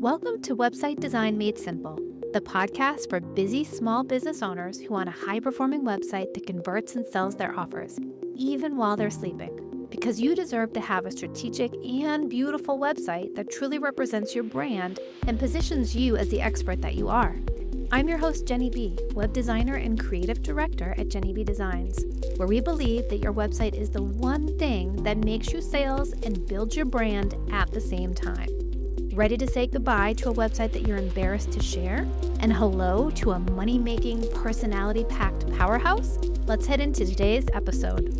Welcome to Website Design Made Simple, the podcast for busy small business owners who want a high-performing website that converts and sells their offers, even while they're sleeping. Because you deserve to have a strategic and beautiful website that truly represents your brand and positions you as the expert that you are. I'm your host, Jenny B., web designer and creative director at Jenny B Designs, where we believe that your website is the one thing that makes you sales and builds your brand at the same time. Ready to say goodbye to a website that you're embarrassed to share? And hello to a money-making, personality-packed powerhouse? Let's head into today's episode.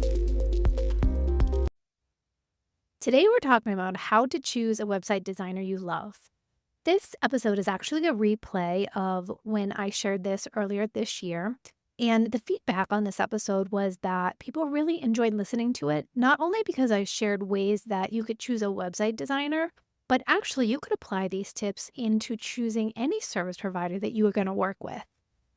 Today we're talking about how to choose a website designer you love. This episode is actually a replay of when I shared this earlier this year. And the feedback on this episode was that people really enjoyed listening to it, not only because I shared ways that you could choose a website designer, but actually you could apply these tips into choosing any service provider that you are going to work with.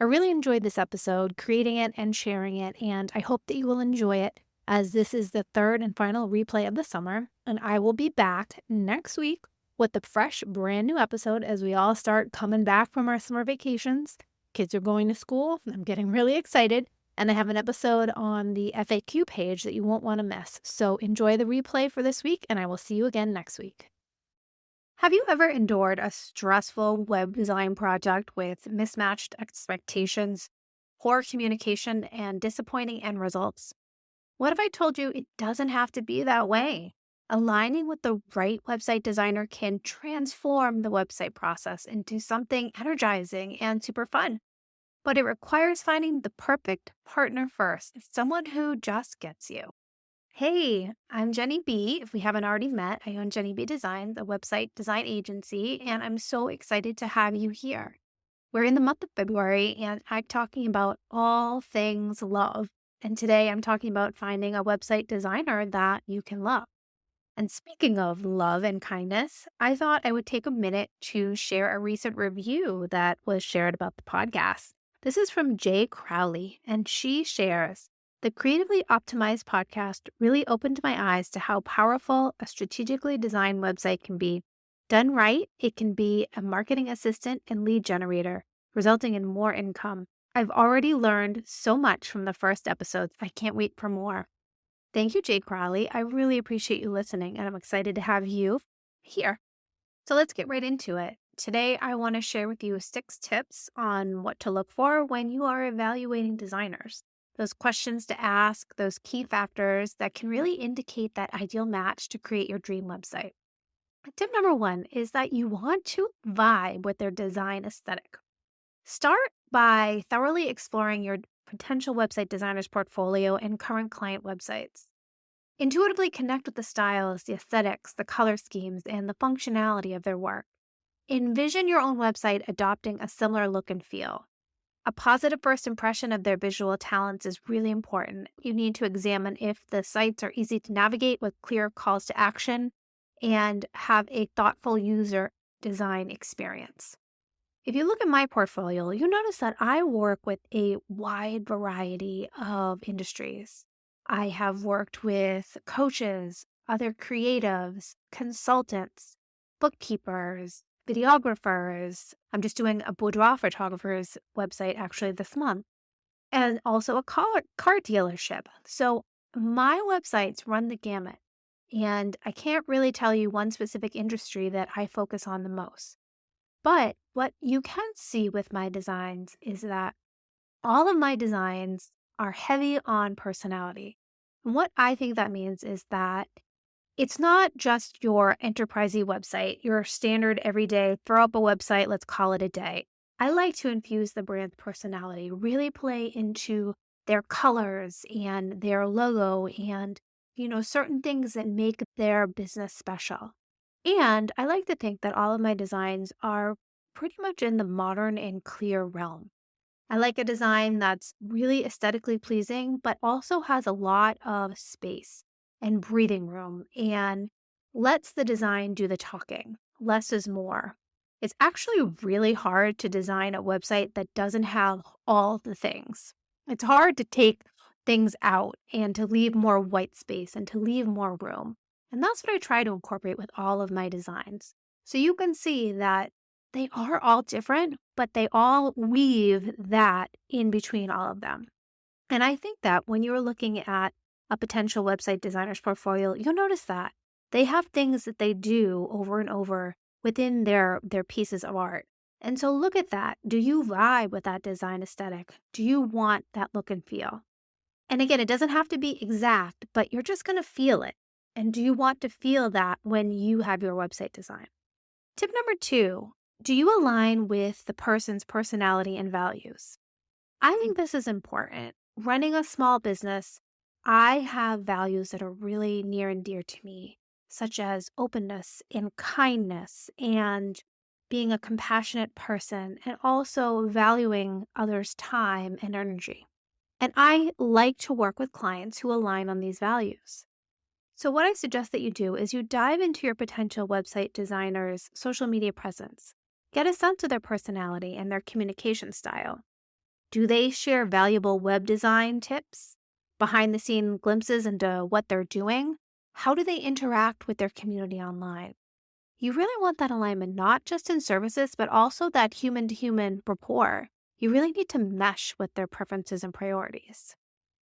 I really enjoyed this episode, creating it and sharing it, and I hope that you will enjoy it as this is the third and final replay of the summer, and I will be back next week with a fresh, brand new episode as we all start coming back from our summer vacations. Kids are going to school. I'm getting really excited. And I have an episode on the FAQ page that you won't want to miss. So enjoy the replay for this week, and I will see you again next week. Have you ever endured a stressful web design project with mismatched expectations, poor communication, and disappointing end results? What if I told you it doesn't have to be that way? Aligning with the right website designer can transform the website process into something energizing and super fun. But it requires finding the perfect partner first, someone who just gets you. Hey, I'm Jenny B. If we haven't already met, I own Jenny B Designs, a website design agency, and I'm so excited to have you here. We're in the month of February, and I'm talking about all things love. And today I'm talking about finding a website designer that you can love. And speaking of love and kindness, I thought I would take a minute to share a recent review that was shared about the podcast. This is from Jay Crowley, and she shares, "The Creatively Optimized podcast really opened my eyes to how powerful a strategically designed website can be. Done right, it can be a marketing assistant and lead generator, resulting in more income. I've already learned so much from the first episodes. I can't wait for more." Thank you, Jay Crowley. I really appreciate you listening, and I'm excited to have you here. So let's get right into it. Today, I want to share with you 6 tips on what to look for when you are evaluating designers. Those questions to ask, those key factors that can really indicate that ideal match to create your dream website. Tip number 1 is that you want to vibe with their design aesthetic. Start by thoroughly exploring your potential website designer's portfolio and current client websites. Intuitively connect with the styles, the aesthetics, the color schemes, and the functionality of their work. Envision your own website adopting a similar look and feel. A positive first impression of their visual talents is really important. You need to examine if the sites are easy to navigate with clear calls to action and have a thoughtful user design experience. If you look at my portfolio, you notice that I work with a wide variety of industries. I have worked with coaches, other creatives, consultants, bookkeepers, videographers. I'm just doing a boudoir photographer's website actually this month, and also a car dealership. So my websites run the gamut, and I can't really tell you one specific industry that I focus on the most. But what you can see with my designs is that all of my designs are heavy on personality. And what I think that means is that it's not just your enterprisey website, your standard everyday throw up a website, let's call it a day. I like to infuse the brand's personality, really play into their colors and their logo and, certain things that make their business special. And I like to think that all of my designs are pretty much in the modern and clear realm. I like a design that's really aesthetically pleasing, but also has a lot of space and breathing room and lets the design do the talking. Less is more. It's actually really hard to design a website that doesn't have all the things. It's hard to take things out and to leave more white space and to leave more room. And that's what I try to incorporate with all of my designs. So you can see that they are all different, but they all weave that in between all of them. And I think that when you're looking at a potential website designer's portfolio, you'll notice that they have things that they do over and over within their pieces of art. And so look at that. Do you vibe with that design aesthetic? Do you want that look and feel? And again, it doesn't have to be exact, but you're just going to feel it. And do you want to feel that when you have your website design? Tip number 2, do you align with the person's personality and values? I think this is important. Running a small business, I have values that are really near and dear to me, such as openness and kindness and being a compassionate person and also valuing others' time and energy. And I like to work with clients who align on these values. So, what I suggest that you do is you dive into your potential website designer's social media presence. Get a sense of their personality and their communication style. Do they share valuable web design tips, behind the scene glimpses into what they're doing? How do they interact with their community online? You really want that alignment, not just in services, but also that human to human rapport. You really need to mesh with their preferences and priorities.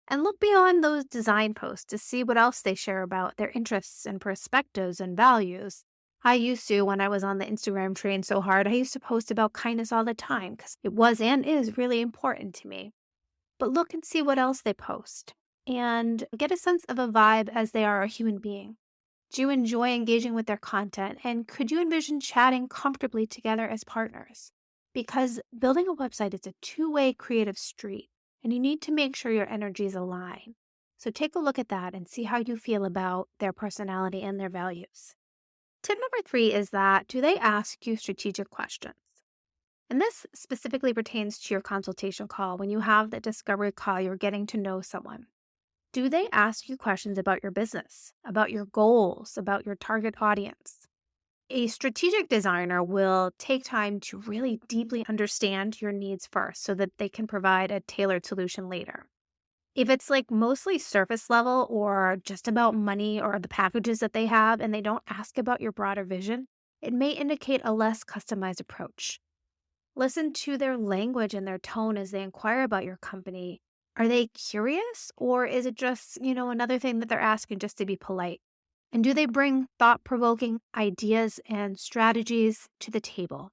And look beyond those design posts to see what else they share about their interests and perspectives and values. I used to, when I was on the Instagram train so hard, I used to post about kindness all the time because it was and is really important to me. But look and see what else they post and get a sense of a vibe as they are a human being. Do you enjoy engaging with their content? And could you envision chatting comfortably together as partners? Because building a website is a two-way creative street, and you need to make sure your energies align. So take a look at that and see how you feel about their personality and their values. Tip number 3 is that do they ask you strategic questions? And this specifically pertains to your consultation call. When you have the discovery call, you're getting to know someone. Do they ask you questions about your business, about your goals, about your target audience? A strategic designer will take time to really deeply understand your needs first so that they can provide a tailored solution later. If it's like mostly surface level or just about money or the packages that they have and they don't ask about your broader vision, it may indicate a less customized approach. Listen to their language and their tone as they inquire about your company. Are they curious or is it just, another thing that they're asking just to be polite? And do they bring thought provoking ideas and strategies to the table?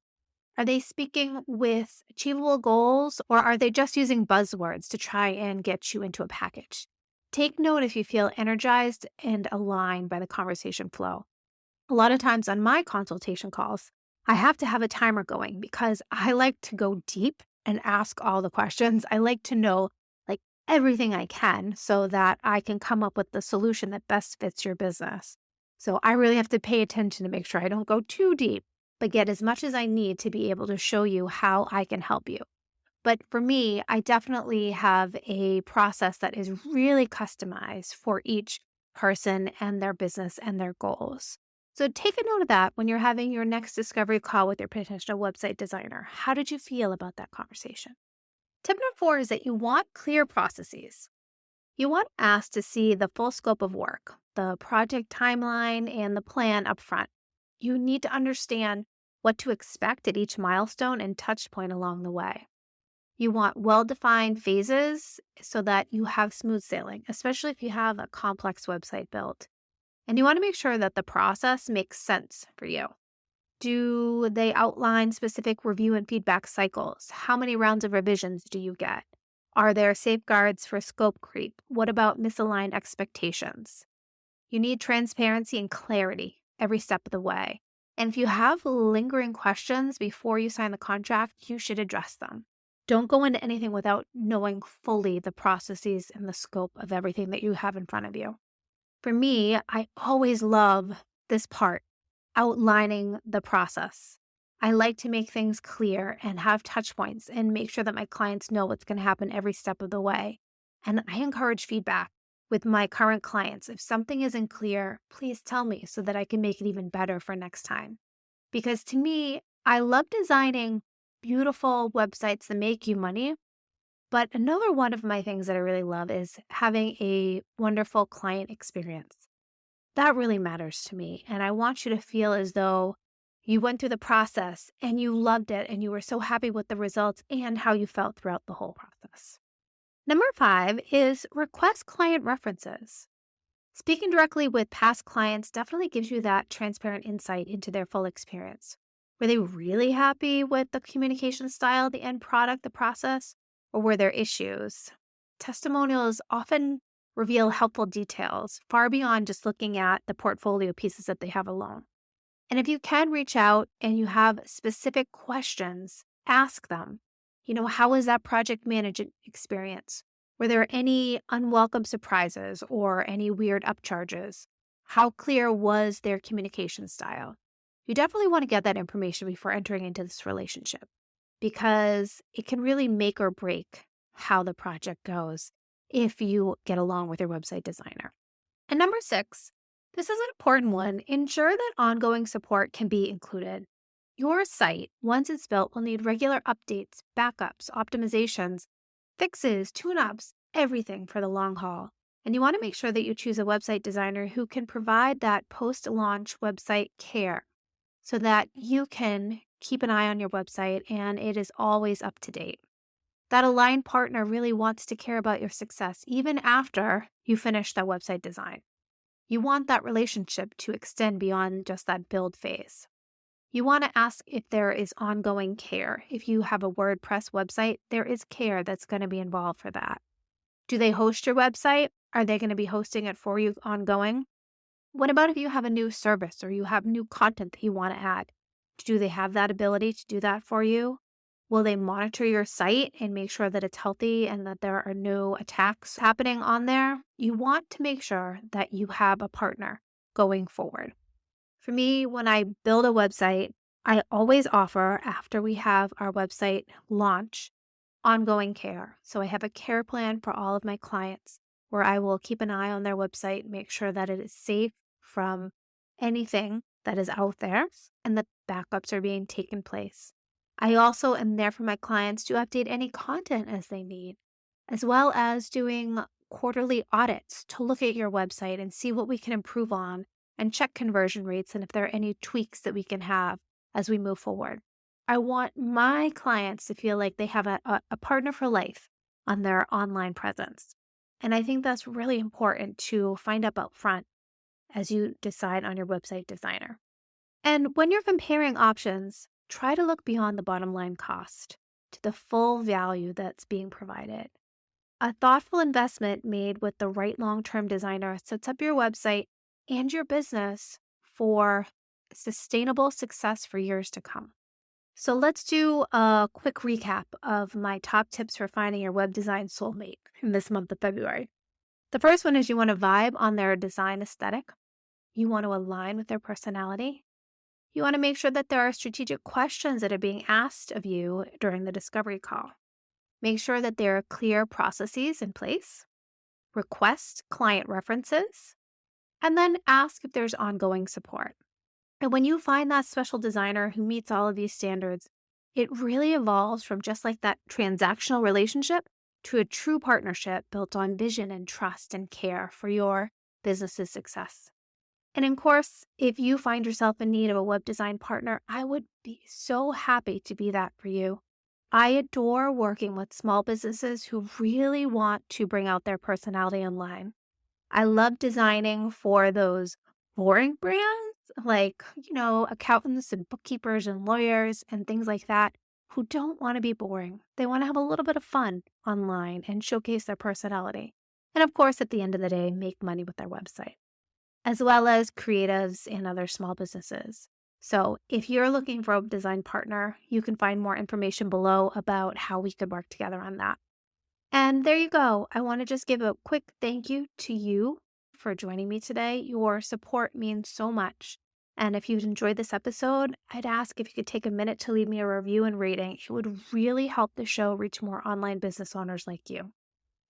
Are they speaking with achievable goals or are they just using buzzwords to try and get you into a package? Take note if you feel energized and aligned by the conversation flow. A lot of times on my consultation calls, I have to have a timer going because I like to go deep and ask all the questions. I like to know like everything I can so that I can come up with the solution that best fits your business. So I really have to pay attention to make sure I don't go too deep, but get as much as I need to be able to show you how I can help you. But for me, I definitely have a process that is really customized for each person and their business and their goals. So take a note of that when you're having your next discovery call with your potential website designer. How did you feel about that conversation? Tip number 4 is that you want clear processes. You want asked to see the full scope of work, the project timeline, and the plan up front. You need to understand what to expect at each milestone and touch point along the way. You want well-defined phases so that you have smooth sailing, especially if you have a complex website built. And you want to make sure that the process makes sense for you. Do they outline specific review and feedback cycles? How many rounds of revisions do you get? Are there safeguards for scope creep? What about misaligned expectations? You need transparency and clarity every step of the way. And if you have lingering questions before you sign the contract, you should address them. Don't go into anything without knowing fully the processes and the scope of everything that you have in front of you. For me, I always love this part, outlining the process. I like to make things clear and have touch points and make sure that my clients know what's going to happen every step of the way. And I encourage feedback with my current clients. If something isn't clear, please tell me so that I can make it even better for next time. Because to me, I love designing beautiful websites that make you money. But another one of my things that I really love is having a wonderful client experience. That really matters to me. And I want you to feel as though You went through the process and you loved it and you were so happy with the results and how you felt throughout the whole process. Number 5 is request client references. Speaking directly with past clients definitely gives you that transparent insight into their full experience. Were they really happy with the communication style, the end product, the process, or were there issues? Testimonials often reveal helpful details far beyond just looking at the portfolio pieces that they have alone. And if you can reach out and you have specific questions, ask them. How was that project management experience? Were there any unwelcome surprises or any weird upcharges? How clear was their communication style? You definitely want to get that information before entering into this relationship because it can really make or break how the project goes if you get along with your website designer. And number 6, this is an important one. Ensure that ongoing support can be included. Your site, once it's built, will need regular updates, backups, optimizations, fixes, tune-ups, everything for the long haul. And you want to make sure that you choose a website designer who can provide that post-launch website care so that you can keep an eye on your website and it is always up to date. That aligned partner really wants to care about your success even after you finish that website design. You want that relationship to extend beyond just that build phase. You want to ask if there is ongoing care. If you have a WordPress website, there is care that's going to be involved for that. Do they host your website? Are they going to be hosting it for you ongoing? What about if you have a new service or you have new content that you want to add? Do they have that ability to do that for you? Will they monitor your site and make sure that it's healthy and that there are no attacks happening on there? You want to make sure that you have a partner going forward. For me, when I build a website, I always offer, after we have our website launch, ongoing care. So I have a care plan for all of my clients where I will keep an eye on their website, make sure that it is safe from anything that is out there and that backups are being taken place. I also am there for my clients to update any content as they need, as well as doing quarterly audits to look at your website and see what we can improve on and check conversion rates and if there are any tweaks that we can have as we move forward. I want my clients to feel like they have a partner for life on their online presence. And I think that's really important to find out up front as you decide on your website designer. And when you're comparing options, try to look beyond the bottom line cost to the full value that's being provided. A thoughtful investment made with the right long-term designer sets up your website and your business for sustainable success for years to come. So let's do a quick recap of my top tips for finding your web design soulmate in this month of February. The first one is you want to vibe on their design aesthetic. You want to align with their personality. You want to make sure that there are strategic questions that are being asked of you during the discovery call. Make sure that there are clear processes in place. Request client references. And then ask if there's ongoing support. And when you find that special designer who meets all of these standards, it really evolves from just like that transactional relationship to a true partnership built on vision and trust and care for your business's success. And of course, if you find yourself in need of a web design partner, I would be so happy to be that for you. I adore working with small businesses who really want to bring out their personality online. I love designing for those boring brands like, accountants and bookkeepers and lawyers and things like that who don't want to be boring. They want to have a little bit of fun online and showcase their personality. And of course, at the end of the day, make money with their website, as well as creatives and other small businesses. So if you're looking for a design partner, you can find more information below about how we could work together on that. And there you go. I want to just give a quick thank you to you for joining me today. Your support means so much. And if you've enjoyed this episode, I'd ask if you could take a minute to leave me a review and rating. It would really help the show reach more online business owners like you.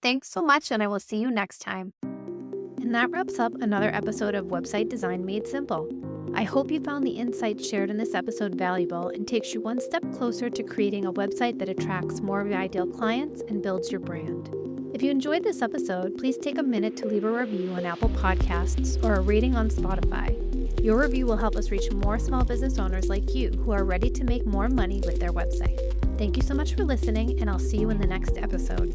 Thanks so much, and I will see you next time. And that wraps up another episode of Website Design Made Simple. I hope you found the insights shared in this episode valuable and takes you one step closer to creating a website that attracts more of your ideal clients and builds your brand. If you enjoyed this episode, please take a minute to leave a review on Apple Podcasts or a rating on Spotify. Your review will help us reach more small business owners like you who are ready to make more money with their website. Thank you so much for listening, and I'll see you in the next episode.